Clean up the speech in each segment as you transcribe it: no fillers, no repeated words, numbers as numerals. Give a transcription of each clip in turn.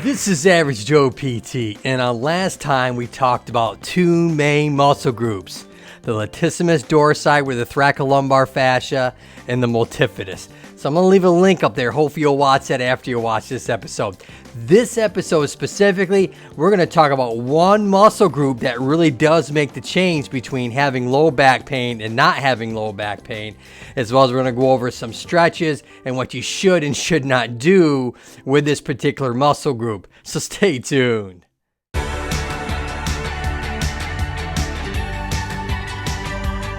This is Average Joe PT, and last time we talked about two main muscle groups, the latissimus dorsi with the thoracolumbar fascia and the multifidus. So I'm going to leave a link up there. Hopefully you'll watch that after you watch this episode. This episode specifically, we're going to talk about one muscle group that really does make the change between having low back pain and not having low back pain, as well as we're going to go over some stretches and what you should and should not do with this particular muscle group. So stay tuned.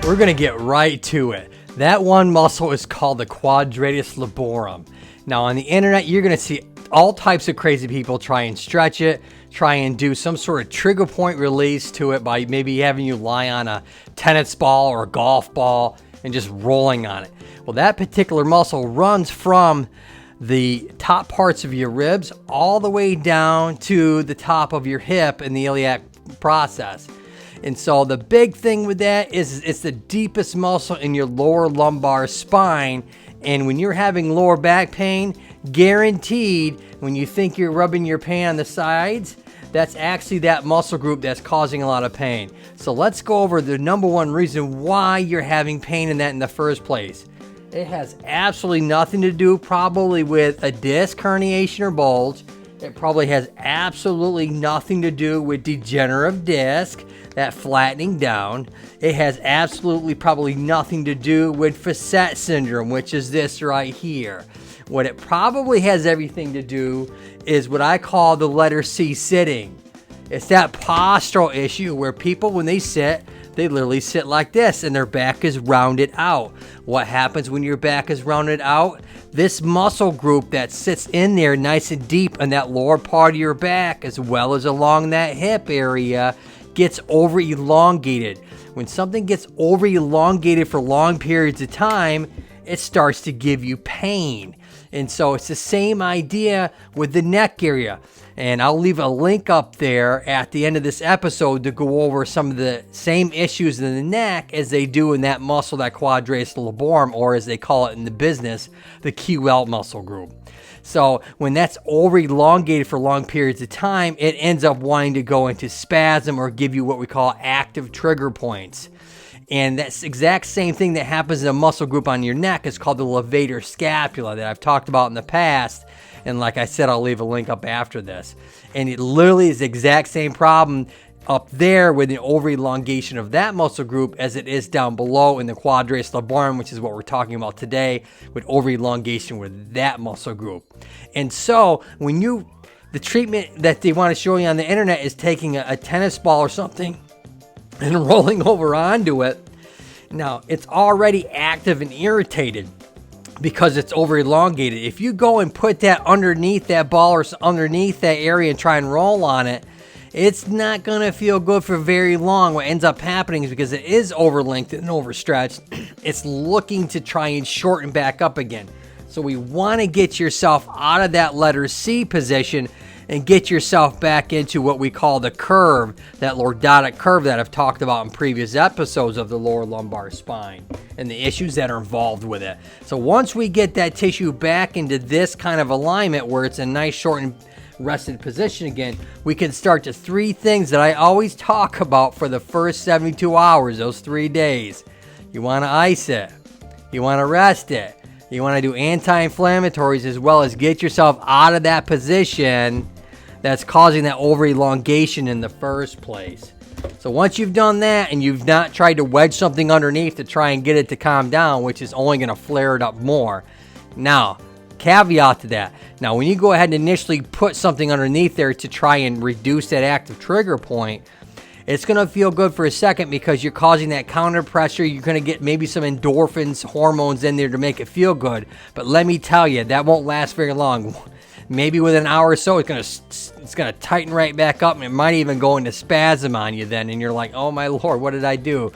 We're going to get right to it. That one muscle is called the quadratus lumborum. Now on the internet, you're going to see all types of crazy people try and stretch it, try and do some sort of trigger point release to it by maybe having you lie on a tennis ball or a golf ball and just rolling on it. Well, that particular muscle runs from the top parts of your ribs all the way down to the top of your hip in the iliac process. And so the big thing with that is it's the deepest muscle in your lower lumbar spine. And when you're having lower back pain, guaranteed, when you think you're rubbing your pain on the sides, that's actually that muscle group that's causing a lot of pain. So let's go over the number one reason why you're having pain in that in the first place. It has absolutely nothing to do probably with a disc herniation or bulge. It probably has absolutely nothing to do with degenerative disc, that flattening down. It has absolutely probably nothing to do with facet syndrome, which is this right here. What it probably has everything to do is what I call the letter C, sitting. It's that postural issue where people, when they sit, they literally sit like this and their back is rounded out. What happens when your back is rounded out? This muscle group that sits in there nice and deep in that lower part of your back, as well as along that hip area, gets over elongated. When something gets over elongated for long periods of time, it starts to give you pain. And so it's the same idea with the neck area. And I'll leave a link up there at the end of this episode to go over some of the same issues in the neck as they do in that muscle, that quadratus lumborum, or as they call it in the business, the QL muscle group. So when that's over elongated for long periods of time, it ends up wanting to go into spasm or give you what we call active trigger points. And that's the exact same thing that happens in a muscle group on your neck. It's called the levator scapula that I've talked about in the past. And like I said, I'll leave a link up after this. And it literally is the exact same problem up there with the over elongation of that muscle group as it is down below in the quadratus lumborum, which is what we're talking about today, with over elongation with that muscle group. And so when the treatment that they want to show you on the internet is taking a tennis ball or something and rolling over onto it. Now, it's already active and irritated because it's over elongated. If you go and put that underneath that ball or underneath that area and try and roll on it, it's not going to feel good for very long. What ends up happening is because it is over lengthened and overstretched, it's looking to try and shorten back up again. So we want to get yourself out of that letter C position and get yourself back into what we call the curve, that lordotic curve that I've talked about in previous episodes of the lower lumbar spine and the issues that are involved with it. So once we get that tissue back into this kind of alignment where it's a nice shortened rested position again, we can start to three things that I always talk about for the first 72 hours, those 3 days. You want to ice it. You want to rest it. You want to do anti-inflammatories as well as get yourself out of that position that's causing that over elongation in the first place. So once you've done that and you've not tried to wedge something underneath to try and get it to calm down, which is only going to flare it up more. Now, caveat to that. Now, when you go ahead and initially put something underneath there to try and reduce that active trigger point, it's going to feel good for a second because you're causing that counter pressure. You're going to get maybe some endorphins, hormones in there to make it feel good. But let me tell you, that won't last very long. Maybe within an hour or so, it's gonna tighten right back up, and it might even go into spasm on you then, and you're like, oh my Lord, what did I do?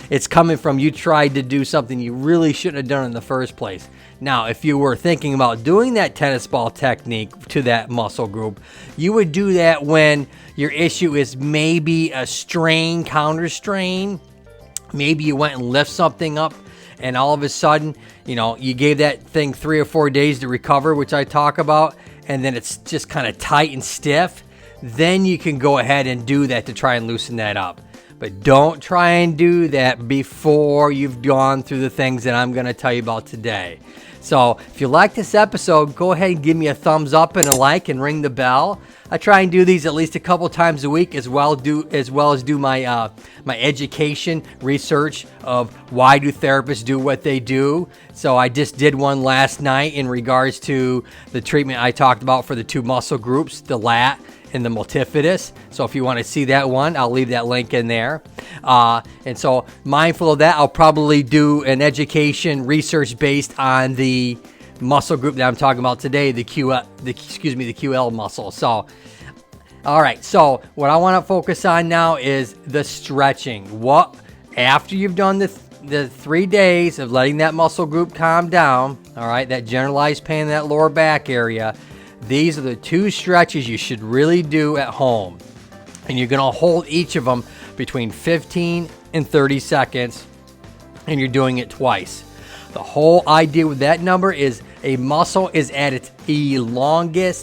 It's coming from you tried to do something you really shouldn't have done in the first place. Now, if you were thinking about doing that tennis ball technique to that muscle group, you would do that when your issue is maybe a strain, counter strain. Maybe you went and lift something up and all of a sudden, you gave that thing 3 or 4 days to recover, which I talk about. and then it's just kind of tight and stiff, then you can go ahead and do that to try and loosen that up. But don't try and do that before you've gone through the things that I'm going to tell you about today. So if you like this episode, go ahead and give me a thumbs up and a like and ring the bell. I try and do these at least a couple times a week, as well as do my my education research of why do therapists do what they do. So I just did one last night in regards to the treatment I talked about for the two muscle groups, the lat and the multifidus. So if you want to see that one, I'll leave that link in there. And so mindful of that, I'll probably do an education research based on the muscle group that I'm talking about today, the QL muscle. So, all right. So what I want to focus on now is the stretching. After you've done the 3 days of letting that muscle group calm down, all right, that generalized pain in that lower back area, these are the 2 stretches you should really do at home. And you're going to hold each of them between 15 and 30 seconds, and you're doing it twice. The whole idea with that number is a muscle is at its elongated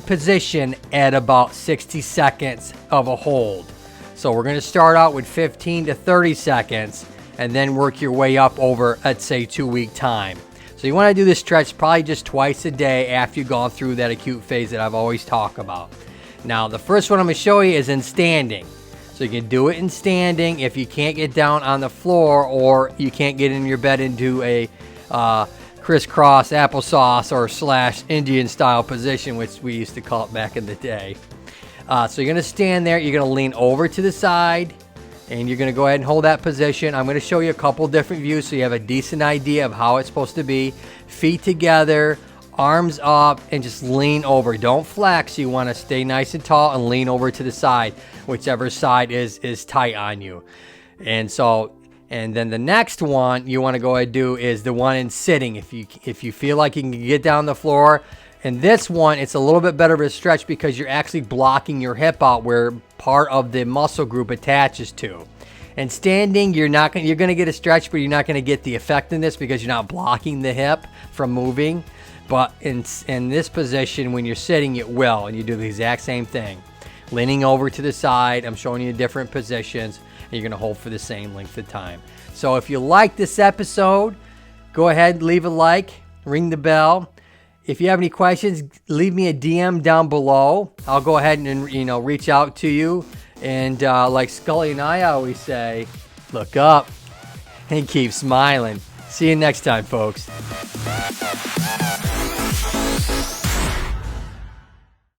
position at about 60 seconds of a hold. So we're going to start out with 15 to 30 seconds and then work your way up over, let's say, 2-week time. So you want to do this stretch probably just twice a day after you've gone through that acute phase that I've always talked about. Now, the first one I'm going to show you is in standing. So you can do it in standing if you can't get down on the floor or you can't get in your bed into a crisscross applesauce or / Indian style position, which we used to call it back in the day. So you're going to stand there. You're going to lean over to the side, and you're going to go ahead and hold that position. I'm going to show you a couple different views so you have a decent idea of how it's supposed to be. Feet together, arms up, and just lean over. Don't flex. You want to stay nice and tall and lean over to the side, whichever side is tight on you. And then the next one you want to go ahead and do is the one in sitting. If you feel like you can get down the floor. And this one, it's a little bit better of a stretch because you're actually blocking your hip out where part of the muscle group attaches to. And standing, you're going to get a stretch, but you're not going to get the effectiveness because you're not blocking the hip from moving. But in this position, when you're sitting, it will, and you do the exact same thing. Leaning over to the side, I'm showing you different positions, and you're going to hold for the same length of time. So if you like this episode, go ahead, leave a like, ring the bell. If you have any questions, leave me a DM down below. I'll go ahead and reach out to you. And like Scully and I always say, look up and keep smiling. See you next time, folks.